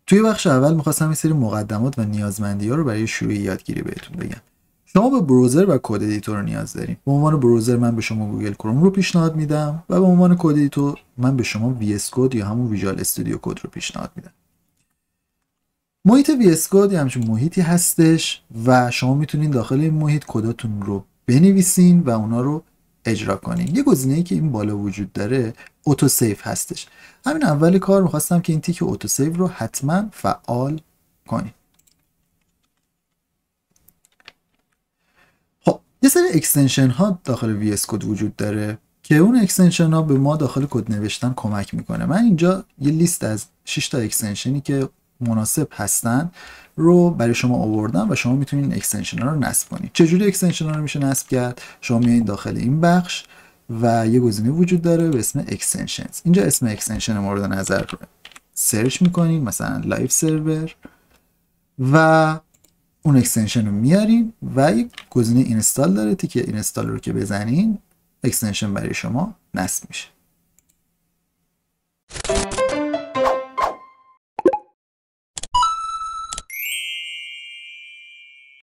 توی بخش اول میخواستم یه سری مقدمات و نیازمندی ها رو برای شروع یادگیری بهتون بگم. شما به بروزر و کد ادیتور نیاز دارین. به عنوان بروزر من به شما گوگل کروم رو پیشنهاد میدم و به عنوان کد ادیتور من به شما وی اس کد یا همون ویژوال استودیو کد رو پیشنهاد میدم. محیط وی اس کد یه همچین محیطی هستش و شما میتونین داخل این محیط کداتون رو بنویسین و اونا رو اجرا کنین. یه گزینه‌ای که این بالا وجود داره اوتو سیو هستش. همین اول کار می‌خواستم که این تیک اوتو سیو رو حتما فعال کنین. خب یه سری اکستنشن ها داخل وی اس کد وجود داره که اون اکستنشن ها به ما داخل کد نوشتن کمک میکنه. من اینجا یه لیست از 6 تا اکستنشنی که مناسب هستن رو برای شما آوردم و شما میتونین اکستنشن ها رو نصب کنید. چجوری اکستنشن ها رو میشه نصب کرد؟ شما میایین داخل این بخش و یه گزینه وجود داره به اسم اکستنشنز. اینجا اسم اکستنشن مورد نظر رو سرچ میکنین، مثلا لایف سرور، و اون اکستنشن رو میارین و یک گزینه اینستال داره. تیک اینستال رو که بزنین اکستنشن برای شما نصب میشه.